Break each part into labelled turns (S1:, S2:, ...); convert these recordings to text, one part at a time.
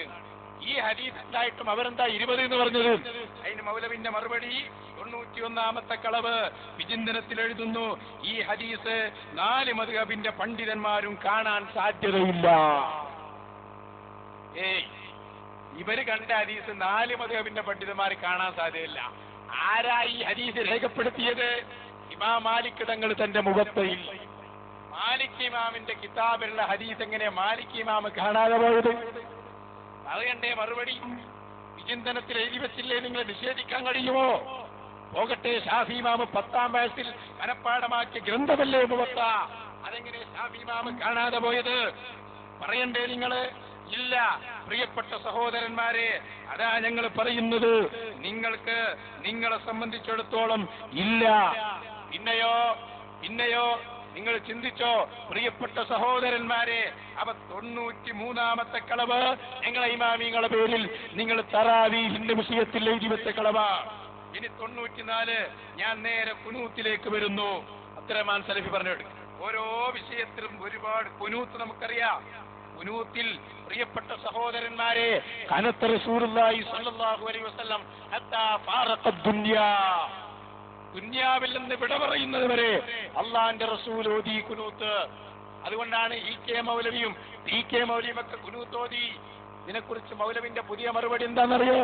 S1: എന്നാണ്. ഈ ഹദീസ് ഉണ്ടായിട്ടും അവരെന്താ 20 എന്ന് പറഞ്ഞത്? അതിന് മൗലവിന്റെ മറുപടി 91ാമത്തെ കളവ് വിചിന്തനത്തിൽ എഴുതുന്നു, ഈ ഹദീസ് 4 മദ്ഹബിന്റെ പണ്ഡിതന്മാരും കാണാൻ സാധ്യതയില്ല. ഇവര് കണ്ട ഹദീസ് 4 മദ്ഹബിന്റെ പണ്ഡിതന്മാർ കാണാൻ സാധ്യതയില്ല. ആരാ ഈ ഹദീസ് രേഖപ്പെടുത്തിയത്? ഇമാം മാലിക് തങ്ങൾ തന്റെ മുഖത്തയിൽ. മാലിക് ഇമാമിന്റെ കിതാബിലുള്ള ഹദീസ് എങ്ങനെ മാലിക് ഇമാം കാണാതെ പോയത്? പറയണ്ടേ മറുപടി? വിചിന്തനത്തിൽ എഴുതി വെച്ചില്ലേ? നിങ്ങൾ നിഷേധിക്കാൻ കഴിയുമോ? പോകട്ടെ, ഷാഫി ഇമാം 10ാം വയസ്സിൽ മനപ്പാടമാക്കിയ ഗ്രന്ഥമല്ലേ മുവത്ത, അതെങ്ങനെ ഷാഫി ഇമാം കാണാതെ പോയത്? പറയണ്ടേ നിങ്ങള്? ഇല്ല. പ്രിയപ്പെട്ട സഹോദരന്മാരെ, അതാ ഞങ്ങൾ പറയുന്നത്, നിങ്ങൾക്ക് നിങ്ങളെ സംബന്ധിച്ചിടത്തോളം ഇല്ല. പിന്നെയോ നിങ്ങൾ ചിന്തിച്ചോ പ്രിയപ്പെട്ട സഹോദരന്മാരെ, അവ 93ാമത്തെ കളവ് ഞങ്ങളെ ഇമാമിങ്ങളുടെ പേരിൽ നിങ്ങൾ തറാവീഹിന്റെ വിഷയത്തിൽ എഴുതി വെച്ച കളവാ. ഇനി 94 ഞാൻ നേരെ കുനൂത്തിലേക്ക് വരുന്നു. അബ്ദുറഹ്മാൻ സലഫി പറഞ്ഞു, ഓരോ വിഷയത്തിലും ഒരുപാട് കുനൂത്ത് നമുക്കറിയാം. കുനൂത്തിൽ പ്രിയപ്പെട്ട സഹോദരന്മാരെ, കനത്ത റസൂലുള്ളാഹി സ്വല്ലല്ലാഹു അലൈഹി വസല്ലം ഹത്താ ഫാറഖ ദുനിയാ, ദുനിയാവിൽ നിന്ന് വിട പറയുന്നത് വരെ അള്ളാന്റെ റസൂൽ ഓതി കുനൂത്ത്. അതുകൊണ്ടാണ് ഇ കെ മൗലവിയും ടി കെ മൗലവിയും ഒക്കെ കുനൂത്ത് ഓതി. ഇതിനെക്കുറിച്ച് മൗലവിന്റെ പുതിയ മറുപടി എന്താണെന്നറിയോ?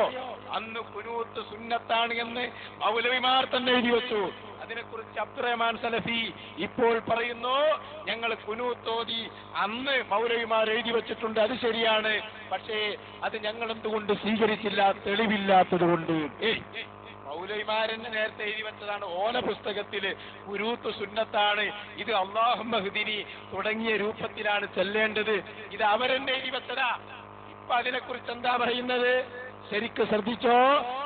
S1: അന്ന് കുനൂത്ത് സുന്നത്താണ് എന്ന് മൗലവിമാർ തന്നെ എഴുതി വെച്ചു. അതിനെക്കുറിച്ച് അബ്ദുറഹ്മാൻ സലഫി ഇപ്പോൾ പറയുന്നു, ഞങ്ങൾ കുനൂത്ത് ഓതി അന്ന് മൗലവിമാർ എഴുതി വെച്ചിട്ടുണ്ട്, അത് ശരിയാണ്. പക്ഷേ അത് ഞങ്ങൾ എന്തുകൊണ്ട് സ്വീകരിച്ചില്ല? തെളിവില്ലാത്തത് കൊണ്ട്. മൗലവിമാരെന്നെ നേരത്തെ എഴുതി വെച്ചതാണ്. ഓല പുസ്തകത്തില് കുനൂത്ത് സുന്നത്താണ്, ഇത് അല്ലാഹുമ്മ ഹ്ദിനി തുടങ്ങിയ രൂപത്തിലാണ് ചെല്ലേണ്ടത്. ഇത് അവരെന്നെ എഴുതി വെച്ചതാ. ഇപ്പൊ അതിനെക്കുറിച്ച് എന്താ പറയുന്നത്? ശരിക്ക് ശ്രദ്ധിച്ചോ.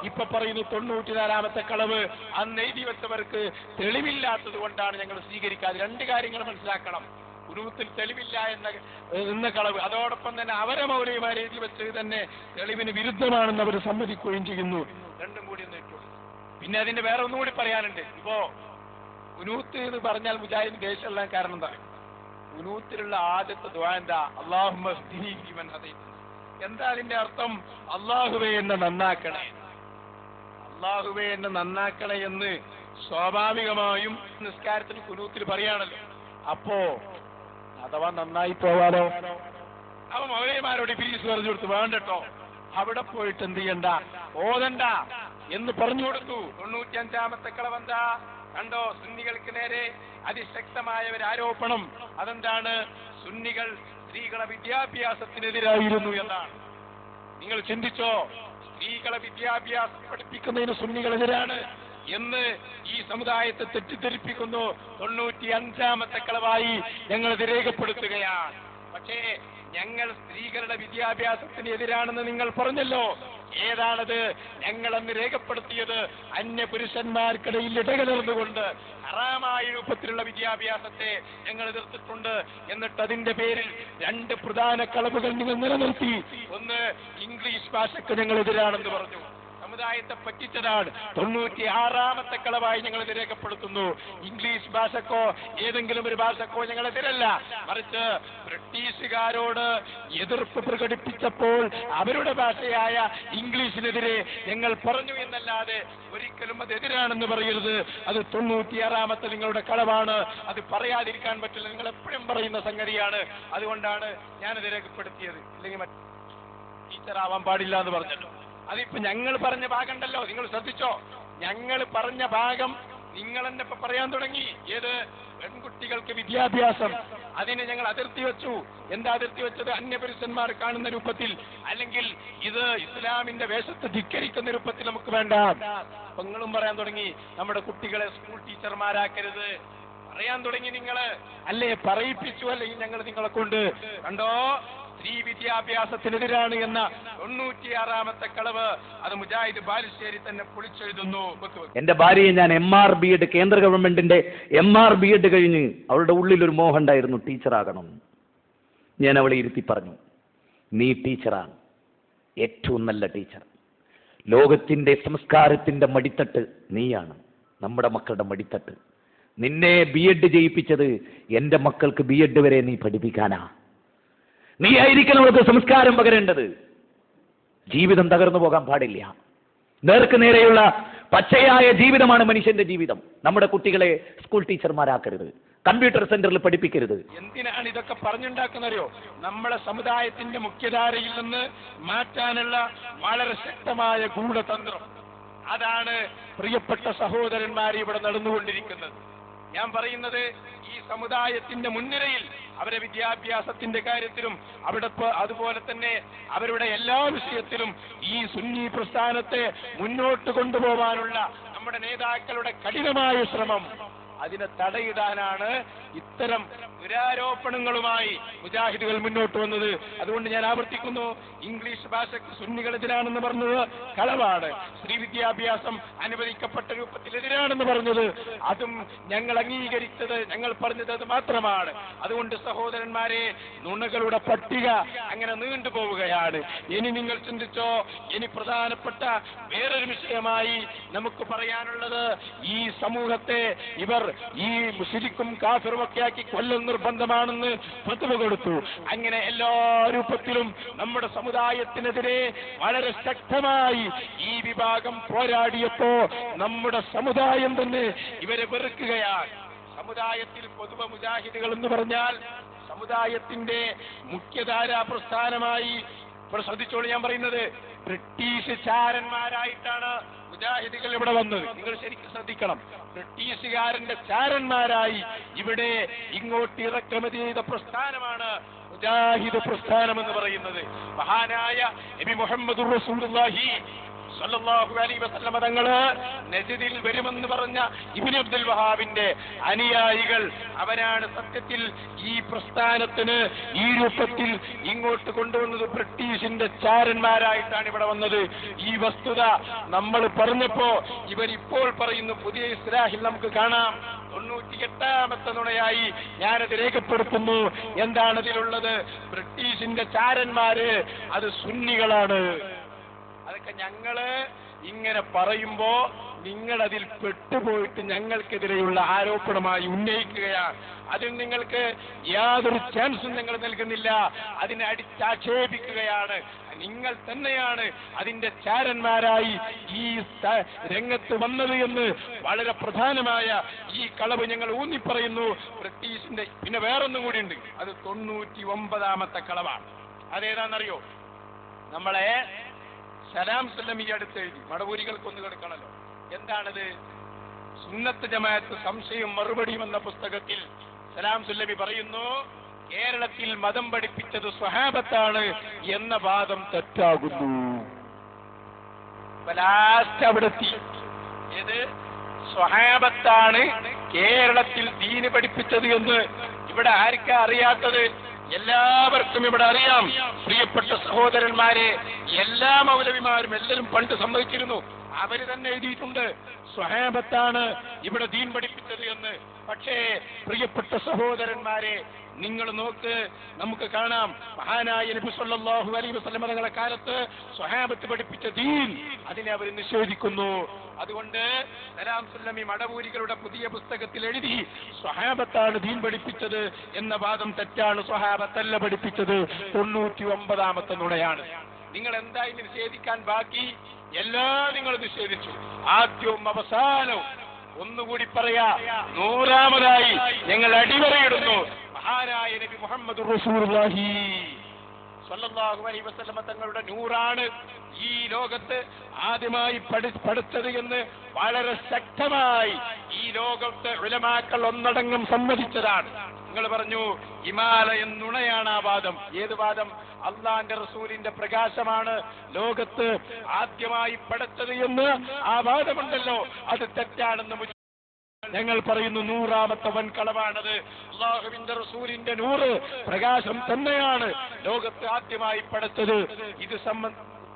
S1: ഇപ്പൊ പറയുന്നു 94ാമത്തെ കളവ് അന്ന് എഴുതി വെച്ചവർക്ക് തെളിവില്ലാത്തത് കൊണ്ടാണ് ഞങ്ങൾ സ്വീകരിക്കാതെ. 2 കാര്യങ്ങൾ മനസ്സിലാക്കണം. കുനൂത്തിൽ തെളിവില്ല എന്ന കളവ്, അതോടൊപ്പം തന്നെ അവരെ മൗലവിമാർ എഴുതി വെച്ചത് തന്നെ തെളിവിന് വിരുദ്ധമാണെന്ന് അവർ സമ്മതിക്കുകയും ചെയ്യുന്നു. രണ്ടും കൂടി ഒന്ന് ഇട്ടു. പിന്നെ അതിന്റെ വേറെ ഒന്നുകൂടി പറയാനുണ്ട്. ഇപ്പോ കുനൂത്ത് എന്ന് പറഞ്ഞാൽ മുജാഹിദിന് ദേഷ്യമുള്ള കാരണം എന്താ? കുനൂത്തിലുള്ള ആദ്യത്തെ ദുആ എന്താ? അല്ലാഹുമ്മ ഹ്ദിനി ഫീമൻ ഹദൈത. എന്താ അതിന്റെ അർത്ഥം? അല്ലാഹുവേ എന്നെ നന്നാക്കണേ, അല്ലാഹുവേ എന്നെ നന്നാക്കണേ എന്ന് സ്വാഭാവികമായും നിസ്കാരത്തിന് കുനൂത്തിൽ പറയാണല്ലോ. അപ്പോ അഥവാ നന്നായി പോവാലോ? അവ മൗലവിമാരോട് ഫീസ് പറഞ്ഞു കൊടുത്തു, വേണ്ടട്ടോ അവിടെ പോയിട്ട് എന്ത് ചെയ്യണ്ട, ഓതണ്ട എന്ന് പറഞ്ഞു കൊടുത്തു. 95ാമത്തെ കളവെന്താ കണ്ടോ? സുന്നികൾക്ക് നേരെ അതിശക്തമായ ഒരു ആരോപണം. അതെന്താണ്? സുന്നികൾ സ്ത്രീകളെ വിദ്യാഭ്യാസത്തിനെതിരായിരുന്നു എന്നാണ്. നിങ്ങൾ ചിന്തിച്ചോ? സ്ത്രീകളെ വിദ്യാഭ്യാസം പഠിപ്പിക്കുന്നതിന് സുന്നികളെതിരാണ് എന്ന് ഈ സമുദായത്തെ തെറ്റിദ്ധരിപ്പിക്കുന്നു. 95ാമത്തെ കളവായി ഞങ്ങൾ ഇത് രേഖപ്പെടുത്തുകയാണ്. പക്ഷേ ഞങ്ങൾ സ്ത്രീകളുടെ വിദ്യാഭ്യാസത്തിന് എതിരാണെന്ന് നിങ്ങൾ പറഞ്ഞല്ലോ. ഏതാണത്? ഞങ്ങളന്ന് രേഖപ്പെടുത്തിയത് അന്യപുരുഷന്മാർക്കിടയിൽ ഇടകലർന്നുകൊണ്ട് ഹറാമായ രൂപത്തിലുള്ള വിദ്യാഭ്യാസത്തെ ഞങ്ങൾ എതിർത്തിട്ടുണ്ട്. എന്നിട്ട് അതിന്റെ പേരിൽ 2 പ്രധാന കളവുകൾ നിങ്ങൾ നിലനിർത്തി. ഒന്ന്, ഇംഗ്ലീഷ് ഭാഷയ്ക്ക് ഞങ്ങൾ എതിരാണെന്ന് പറഞ്ഞു. സമുദായത്തെ പറ്റിച്ചതാണ്. 96ാമത്തെ കളവായി ഞങ്ങൾ ഇത് രേഖപ്പെടുത്തുന്നു. ഇംഗ്ലീഷ് ഭാഷക്കോ ഏതെങ്കിലും ഒരു ഭാഷക്കോ ഞങ്ങൾ എതിരല്ല, മറിച്ച് ബ്രിട്ടീഷുകാരോട് എതിർപ്പ് പ്രകടിപ്പിച്ചപ്പോൾ അവരുടെ ഭാഷയായ ഇംഗ്ലീഷിനെതിരെ ഞങ്ങൾ പറഞ്ഞു എന്നല്ലാതെ ഒരിക്കലും അത് എതിരാണെന്ന് പറയരുത്. അത് 96ാമത്തെ നിങ്ങളുടെ കളവാണ്. അത് പറയാതിരിക്കാൻ പറ്റില്ല. നിങ്ങൾ എപ്പോഴും പറയുന്ന സംഗതിയാണ്. അതുകൊണ്ടാണ് ഞാനത് രേഖപ്പെടുത്തിയത്. ഇല്ലെങ്കിൽ ടീച്ചറാവാൻ പാടില്ല എന്ന് പറഞ്ഞല്ലോ. അതിപ്പോ ഞങ്ങൾ പറഞ്ഞ ഭാഗം ഉണ്ടല്ലോ, നിങ്ങൾ ശ്രദ്ധിച്ചോ? ഞങ്ങൾ പറഞ്ഞ ഭാഗം നിങ്ങൾ തന്നെ ഇപ്പൊ പറയാൻ തുടങ്ങി. ഏത്? പെൺകുട്ടികൾക്ക് വിദ്യാഭ്യാസം, അതിനെ ഞങ്ങൾ അതിർത്തി വെച്ചു. എന്താ അതിർത്തി വെച്ചത്? അന്യപുരുഷന്മാർ കാണുന്ന രൂപത്തിൽ, അല്ലെങ്കിൽ ഇത് ഇസ്ലാമിന്റെ വേഷത്തെ ധിക്കരിക്കുന്ന രൂപത്തിൽ നമുക്ക് വേണ്ട. അപ്പൊ നിങ്ങളും പറയാൻ തുടങ്ങി, നമ്മുടെ കുട്ടികളെ സ്കൂൾ ടീച്ചർമാരാക്കരുത് പറയാൻ തുടങ്ങി. നിങ്ങള് അല്ലേ പറയിപ്പിച്ചു, അല്ലെങ്കിൽ ഞങ്ങൾ നിങ്ങളെ കൊണ്ട്. കണ്ടോ, സ്ത്രീ വിദ്യാഭ്യാസത്തിനെതിരാണ് എന്ന 96ാമത്തെ കളവ് അത് മുജാഹിദ് ബാലുശ്ശേരി തന്നെ പൊളിച്ചെഴുതുന്നു.
S2: എന്റെ ഭാര്യയെ ഞാൻ MR B.Ed കേന്ദ്ര ഗവൺമെന്റിന്റെ MR B.Ed കഴിഞ്ഞ് അവളുടെ ഉള്ളിൽ ഒരു മോഹം ഉണ്ടായിരുന്നു, ടീച്ചറാകണം. ഞാൻ അവളെ ഇരുത്തി പറഞ്ഞു, നീ ടീച്ചറാണ്, ഏറ്റവും നല്ല ടീച്ചർ. ലോകത്തിന്റെ സംസ്കാരത്തിന്റെ മടിത്തട്ട് നീയാണ്, നമ്മുടെ മക്കളുടെ മടിത്തട്ട്. നിന്നെ B.Ed ചെയ്യിപ്പിച്ചത് എന്റെ മക്കൾക്ക് B.Ed വരെ നീ പഠിപ്പിക്കാനാ. നീ ആയിരിക്കണം അവർക്ക് സംസ്കാരം പകരേണ്ടത്. ജീവിതം തകർന്നു പോകാൻ പാടില്ല. നേർക്ക് നേരെയുള്ള പച്ചയായ ജീവിതമാണ് മനുഷ്യന്റെ ജീവിതം. നമ്മുടെ കുട്ടികളെ സ്കൂൾ ടീച്ചർമാരാക്കരുത്, കമ്പ്യൂട്ടർ സെന്ററിൽ പഠിപ്പിക്കരുത്.
S1: എന്തിനാണ് ഇതൊക്കെ പറഞ്ഞുണ്ടാക്കുന്നറിയോ? നമ്മളെ സമുദായത്തിന്റെ മുഖ്യധാരയിൽ നിന്ന് മാറ്റാനുള്ള വളരെ ശക്തമായ ഗൂഢതന്ത്രം. അതാണ് പ്രിയപ്പെട്ട സഹോദരന്മാരെ ഇവിടെ നടന്നുകൊണ്ടിരിക്കുന്നത്. ഞാൻ പറയുന്നത്, ഈ സമുദായത്തിന്റെ മുൻനിരയിൽ അവരെ വിദ്യാഭ്യാസത്തിന്റെ കാര്യത്തിലും അതുപോലെ തന്നെ അവരുടെ എല്ലാ വിഷയത്തിലും ഈ സുന്നി പ്രസ്ഥാനത്തെ മുന്നോട്ട് കൊണ്ടുപോകാനുള്ള നമ്മുടെ നേതാക്കളുടെ കഠിനമായ ശ്രമം, അതിനെ തടയിടാനാണ് ഇത്തരം ദുരാരോപണങ്ങളുമായി മുജാഹിദുകൾ മുന്നോട്ട് വന്നത്. അതുകൊണ്ട് ഞാൻ ആവർത്തിക്കുന്നു, ഇംഗ്ലീഷ് ഭാഷയ്ക്ക് സുന്നികളെതിരാണെന്ന് പറഞ്ഞത് കളവാണ്. സ്ത്രീ വിദ്യാഭ്യാസം അനുവദിക്കപ്പെട്ട രൂപത്തിലെതിരാണെന്ന് പറഞ്ഞത് അതും ഞങ്ങൾ അംഗീകരിച്ചത്, ഞങ്ങൾ പറഞ്ഞത് അത് മാത്രമാണ്. അതുകൊണ്ട് സഹോദരന്മാരെ, നുണകളുടെ പട്ടിക അങ്ങനെ നീണ്ടുപോവുകയാണ്. ഇനി നിങ്ങൾ ചിന്തിച്ചോ, ഇനി പ്രധാനപ്പെട്ട വേറൊരു വിഷയമായി നമുക്ക് പറയാനുള്ളത്, ഈ സമൂഹത്തെ ഇവർ ഈ മുശ്രിക്കും കാഫിറും ഒക്കെ ആക്കി കൊല്ലം നിർബന്ധമാണെന്ന് ഫത്വ കൊടുത്തു. അങ്ങനെ എല്ലാ രൂപത്തിലും നമ്മുടെ സമുദായത്തിനെതിരെ വളരെ ശക്തമായി ഈ വിഭാഗം പോരാടിയപ്പോ നമ്മുടെ സമുദായം തന്നെ ഇവരെ വെറുക്കുകയാണ്. സമുദായത്തിൽ പൊതുവെ മുജാഹിദുകൾ എന്ന് പറഞ്ഞാൽ സമുദായത്തിന്റെ മുഖ്യധാരാ പ്രസ്ഥാനമായി, ശ്രദ്ധിച്ചോളൂ ഞാൻ പറയുന്നത്, ബ്രിട്ടീഷ് ചാരന്മാരായിട്ടാണ് മുജാഹിദുകൾ ഇവിടെ വന്നത്. നിങ്ങൾ ശരിക്കും ശ്രദ്ധിക്കണം. ബ്രിട്ടീഷുകാരന്റെ ചാരന്മാരായി ഇവിടെ ഇങ്ങോട്ട് ഇറക്കുമതി ചെയ്ത പ്രസ്ഥാനമാണ് മുജാഹിദ് പ്രസ്ഥാനം എന്ന് പറയുന്നത്. മഹാനായ നബി മുഹമ്മദുർ റസൂലുള്ളാഹി സല്ലല്ലാഹു അലൈഹി വസല്ലം തങ്ങള് നജ്ദിൽ വരുമെന്ന് പറഞ്ഞ ഇബ്നു അബ്ദുൽ വഹാബിന്റെ അനുയായികൾ, അവരാണ് സത്യത്തിൽ ഈ പ്രസ്ഥാനത്തിന് ഈ രൂപത്തിൽ ഇങ്ങോട്ട് കൊണ്ടുവന്നത്. ബ്രിട്ടീഷിന്റെ ചാരന്മാരായിട്ടാണ് ഇവിടെ വന്നത്. ഈ വസ്തുത നമ്മൾ പറഞ്ഞപ്പോ ഇവരിപ്പോൾ പറയുന്നു, പുതിയ ഇസ്ലാഹിൽ നമുക്ക് കാണാം, 98ാമത്തെ നുണയായി ഞാനത് രേഖപ്പെടുത്തുന്നു. എന്താണ് ഇതിലുള്ളത്? ബ്രിട്ടീഷിന്റെ ചാരന്മാര് അത് സുന്നികളാണ്. അതൊക്കെ ഞങ്ങള് ഇങ്ങനെ പറയുമ്പോ നിങ്ങൾ അതിൽ പെട്ടുപോയിട്ട് ഞങ്ങൾക്കെതിരെയുള്ള ആരോപണമായി ഉന്നയിക്കുകയാണ്. അതിൽ നിങ്ങൾക്ക് യാതൊരു ചാൻസും നിങ്ങൾ നൽകുന്നില്ല. അതിനെ അടിച്ചാക്ഷേപിക്കുകയാണ്. നിങ്ങൾ തന്നെയാണ് അതിന്റെ ചാരന്മാരായി ഈ രംഗത്ത് വന്നത് എന്ന് വളരെ പ്രധാനമായ ഈ കളവ് ഞങ്ങൾ ഊന്നിപ്പറയുന്നു. ബ്രിട്ടീഷിന്റെ പിന്നെ വേറൊന്നും കൂടി ഉണ്ട്, അത് 99ാമത്തെ കളവാണ്. അതേതാണെന്നറിയോ? നമ്മളെ സലാം സുല്ലമി അടുത്ത് എഴുതി, മടവൂരികൾക്കൊന്നു കൊടുക്കണല്ലോ. എന്താണത്? സുന്നത്ത് ജമാഅത്ത് സംശയം മറുപടിയും എന്ന പുസ്തകത്തിൽ സലാം സുല്ലമി പറയുന്നു, കേരളത്തിൽ മതം പഠിപ്പിച്ചത് സ്വഹാബത്താണ് എന്ന വാദം തെറ്റാകുന്നു. ലാസ്റ്റ് അവിടെത്തി. ഏത്? സ്വഹാബത്താണ് കേരളത്തിൽ ദീന് പഠിപ്പിച്ചത് എന്ന് ഇവിടെ ആർക്കാ അറിയാത്തത്? എല്ലാവർക്കും ഇവിടെ അറിയാം. പ്രിയപ്പെട്ട സഹോദരന്മാരെ, എല്ലാ മൗലവിമാരും എല്ലാവരും പണ്ട് സമ്മതിച്ചിരുന്നു. അവര് തന്നെ എഴുതിയിട്ടുണ്ട്, സ്വഹാബത്താണ് ഇവിടെ ദീൻ പഠിപ്പിച്ചത് എന്ന്. പക്ഷേ പ്രിയപ്പെട്ട സഹോദരന്മാരെ, നിങ്ങൾ നോക്ക്, നമുക്ക് കാണാം, മഹാനായ നബി സല്ലല്ലാഹു അലൈഹി വസല്ലം തങ്ങളുടെ കാലത്ത് സ്വഹാബത്ത് പഠിപ്പിച്ച ദീൻ അതിനെ അവർ നിഷേധിക്കുന്നു. അതുകൊണ്ട് സലാം സുല്ലമി മടവൂരികളുടെ പുതിയ പുസ്തകത്തിൽ എഴുതി, സ്വഹാബത്താണ് ദീൻ പഠിപ്പിച്ചത് എന്ന വാദം തെറ്റാണ്, സ്വഹാബത്തല്ല പഠിപ്പിച്ചത്. 99ാമത്തെ നുണയാണ്. നിങ്ങൾ എന്താ ഇനി നിഷേധിക്കാൻ ബാക്കി? എല്ലാം നിങ്ങൾ നിഷേധിച്ചു, ആദ്യവും അവസാനവും. ഒന്നുകൂടി പറയാ, 100ാമതായി ഞങ്ങൾ അടിവരയിടുന്നു, മഹാനായ നബി മുഹമ്മദ് റസൂലുള്ളാഹി സ്വല്ലല്ലാഹു അലൈഹി വസല്ലം തങ്ങളുടെ നൂറാണ് ഈ ലോകത്ത് ആദ്യമായി പഠിച്ചത് എന്ന് വളരെ ശക്തമായി ഈ ലോകത്ത് ഉലമാക്കൾ ഒന്നടങ്കം സമ്മതിച്ചതാണ്. നിങ്ങൾ പറഞ്ഞു ഹിമാലയൻ നുണയാണ് ആ വാദം. ഏത് വാദം? അള്ളാന്റെ റസൂലിന്റെ പ്രകാശമാണ് ലോകത്ത് ആദ്യമായി പഠിച്ചത് എന്ന് ആ വാദമുണ്ടല്ലോ, അത് തെറ്റാണെന്ന് ഞങ്ങൾ പറയുന്നു. 100ാമത്തെ വൻകളവാണത്. അല്ലാഹുവിന്റെ റസൂലിന്റെ നൂറ് പ്രകാശം തന്നെയാണ് ലോകത്ത് ആദ്യമായി പഠിച്ചത്. ഇത്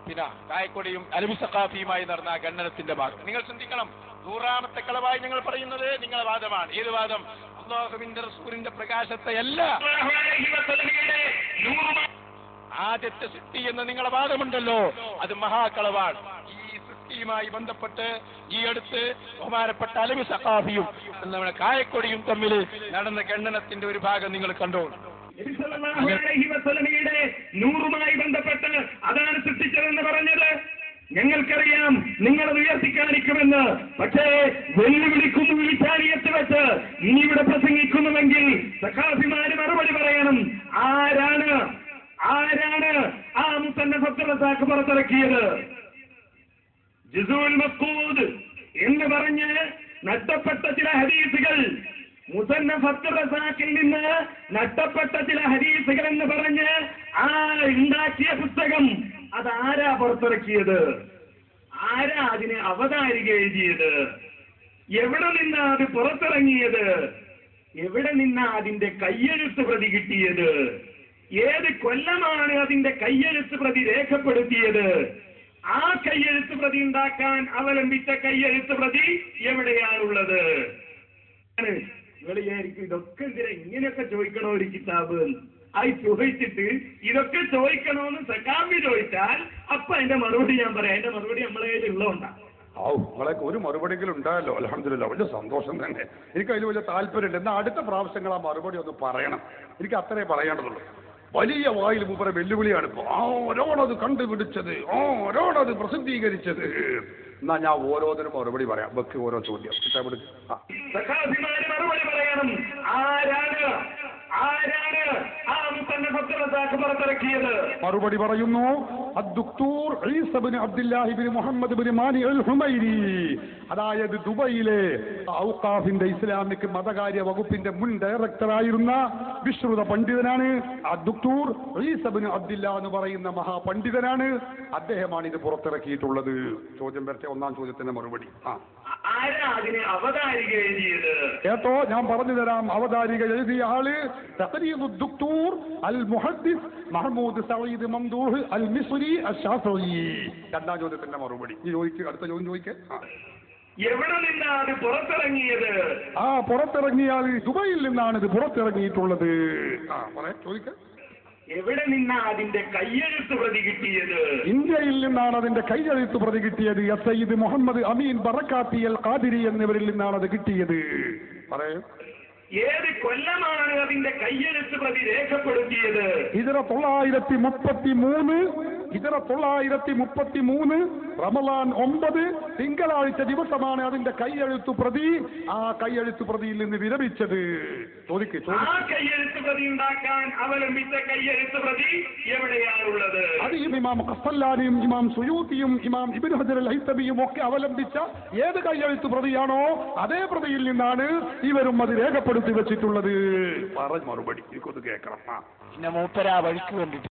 S1: പിന്നെ കായക്കൊടിയും അലവി സഖാഫിയുമായി നടന്ന ആ ഖണ്ഡനത്തിന്റെ ഭാഗം നിങ്ങൾ ചിന്തിക്കണം. 100ാമത്തെ കളവായി ഞങ്ങൾ പറയുന്നത് നിങ്ങളുടെ വാദമാണ്. ഏത് വാദം? അല്ലാഹുവിന്റെ റസൂലിന്റെ പ്രകാശത്തെ അല്ല, ആദ്യത്തെ സൃഷ്ടി എന്ന നിങ്ങളുടെ വാദമുണ്ടല്ലോ, അത് മഹാകളവാണ്. ഈ സൃഷ്ടിയുമായി ബന്ധപ്പെട്ട് ഈ അടുത്ത് ബഹുമാനപ്പെട്ട അലവി സഖാഫിയും നമ്മുടെ കായക്കൊടിയും തമ്മിൽ നടന്ന ഖണ്ഡനത്തിന്റെ ഒരു ഭാഗം നിങ്ങൾ കണ്ടോളൂ.
S3: നൂറുമായി ബന്ധപ്പെട്ട് അതാണ് സൃഷ്ടിച്ചതെന്ന് പറഞ്ഞ്
S1: ഞങ്ങൾക്കറിയാം നിങ്ങളത് ഉയർത്തിക്കാണിക്കുമെന്ന്. പക്ഷേ വെല്ലുവിളിക്കുന്നു വിചാരിയത്ത് വെച്ച് ഇനി ഇവിടെ പ്രസംഗിക്കുന്നുവെങ്കിൽ സഖാഫിമാര് മറുപടി പറയണം. ആരാണ് ആ മുസന്നഫ് അബ്ദുർ റസാഖ് പുറത്തിറക്കിയത്? ജുസൂൽ മഫ്ഖൂദ് എന്ന് പറഞ്ഞ് നഷ്ടപ്പെട്ട ചില ഹദീസുകൾ, മുസന്നഫ് അബ്ദുർ റസാഖിൽ നിന്ന് നഷ്ടപ്പെട്ട ചില ഹദീസുകൾ എന്ന് പറഞ്ഞ് ആ ഉണ്ടാക്കിയ പുസ്തകം അതാരാ പുറത്തിറക്കിയത്? ആരാ അതിനെ അവതാരിക എഴുതിയത്? എവിടെ നിന്നാ അത് പുറത്തിറങ്ങിയത്? എവിടെ നിന്നാ അതിന്റെ കയ്യെഴുത്ത് പ്രതി കിട്ടിയത്? ഏത് കൊല്ലമാണ് അതിന്റെ കയ്യെഴുത്ത് പ്രതി രേഖപ്പെടുത്തിയത്? ആ കയ്യെഴുത്ത് പ്രതി ഉണ്ടാക്കാൻ അവലംബിച്ച കയ്യെഴുത്ത് പ്രതി എവിടെയാണുള്ളത്? നിങ്ങൾ വിചാരിക്കും ഇതൊക്കെ ഇങ്ങനെയൊക്കെ ചോദിക്കണോ ഒരു കിതാബ്? അത് ചോദിച്ചിട്ട് ഇതൊക്കെ ചോദിക്കണോന്ന് സഖാഫി ചോദിച്ചാൽ അപ്പൊ അതിന്റെ മറുപടി ഞാൻ പറയാം. അതിന്റെ മറുപടി നമ്മളെ കയ്യിലുള്ളതുകൊണ്ടാണ്.
S3: നിങ്ങളൊക്കെ ഒരു മറുപടിയെങ്കിലും ഉണ്ടായല്ലോ, അൽഹംദുലില്ലാ. വലിയ സന്തോഷം തന്നെ. എനിക്ക് അതിൽ വലിയ താല്പര്യമുണ്ട്. എന്നാൽ അടുത്ത പ്രാവശ്യങ്ങൾ ആ മറുപടി ഒന്ന് പറയണം. എനിക്ക് അത്രേ പറയേണ്ടതുള്ളൂ. വലിയ വായിൽ മൂപ്പരെ വെല്ലുവിളിയാണ് ഇപ്പൊ. ഓരോടത് കണ്ടുപിടിച്ചത്, ഓരോടത് പ്രസിദ്ധീകരിച്ചത്. എന്നാ ഞാൻ ഓരോന്നിനും മറുപടി പറയാം. വെക്ക് ഓരോ ചോദ്യം
S1: സഖാഫിമാര് മറുപടി പറയണം. ആരാണ് ആ മുസന്നഫ് അബ്ദുർ റസാഖ് പുറത്തിറക്കിയത്?
S3: മറുപടി പറയുന്നു, അദ്ദുക്തൂർ ഈസ ഇബ്നു അബ്ദുല്ലാഹി ഇബ്നു മുഹമ്മദ് ഇബ്നു മാനി അൽ ഹുമൈരി. അതായത് ദുബൈയിലെ ഔഖാഫിന്റെ ഇസ്ലാമിക് മതകാര്യ വകുപ്പിന്റെ മുൻ ഡയറക്ടറായിരുന്ന വിശ്രുത പണ്ഡിതനാണ്. അദ്ദുക്തൂർ ഈസ ഇബ്നു അബ്ദുല്ലാ എന്ന് പറയുന്ന മഹാപണ്ഡിതനാണ്. അദ്ദേഹമാണ് ഇത് പുറത്തിറക്കിയിട്ടുള്ളത്. ചോദ്യം വരട്ടെ, ഒന്നാം ചോദ്യത്തിന്റെ മറുപടി.
S1: ആരാ അതിനെ അവതാരിക എഴുതിയത്?
S3: കേട്ടോ, ഞാൻ പറഞ്ഞു തരാം. അവതാരിക എഴുതിയ ആള് ദുക്തൂർ അൽ മുഹദ്ദിസ് മഹ്മൂദ് സഈദ് മംദൂഹ് അൽ മിസ്രി അശ്ശാഫഈ. രണ്ടാം ചോദ്യത്തിന്റെ മറുപടി. ഈ ചോദിക്കുക, അടുത്ത ചോദ്യം ചോദിക്കേ.
S1: എവിടെ നിന്നാണ് അത് പുറത്തിറങ്ങിയത്?
S3: പുറത്തിറങ്ങിയാൽ ദുബൈയിൽ നിന്നാണ് ഇത് പുറത്തിറങ്ങിയിട്ടുള്ളത്. ചോദിക്ക.
S1: എവിടെ നിന്നാ അതിന്റെ കയ്യെഴുത്ത് പ്രതി കിട്ടിയത്?
S3: ഇന്ത്യയിൽ നിന്നാണ് അതിന്റെ കയ്യെഴുത്ത് പ്രതി കിട്ടിയത്. സയ്യിദ് മുഹമ്മദ് അമീൻ ബറക്കാത്തി അൽ ഖാദിരി എന്നിവരിൽ നിന്നാണ് അത് കിട്ടിയത്. പറയൂ.
S1: ഏത് കൊല്ലമാണ് അതിന്റെ കയ്യെഴുത്ത് പ്രതി രേഖപ്പെടുത്തിയത്?
S3: ഹിജ്റ 933 റമളാൻ 9 തിങ്കളാഴ്ച ദിവസമാണ് അതിന്റെ കയ്യെഴുത്ത് പ്രതി ആ കയ്യെഴുത്ത് പ്രതിയിൽ നിന്ന് വിരമിച്ചത്.
S1: ആ കയ്യെഴുത്ത് പ്രതി ഉണ്ടാക്കാൻ അവലംബിച്ച കയ്യെഴുത്ത് പ്രതി എവിടെയാണുള്ളത്?
S3: അത് ഇമാം ഖസ്സലാനിയും ഇമാം സുയൂത്തിയും ഇമാം ഇബ്നു ഹജർ അൽ ഹൈതമിയും ഒക്കെ അവലംബിച്ച ഏത് കയ്യെഴുത്ത് പ്രതിയാണോ അതേ പ്രതിയിൽ നിന്നാണ് ഇവരും അത് രേഖപ്പെടുത്തി വെച്ചിട്ടുള്ളത്. പറഞ്ഞ മറുപടി എനിക്കൊന്ന് കേൾക്കണം.
S2: പിന്നെ മൂപ്പര വഴിക്ക് വേണ്ടിട്ട്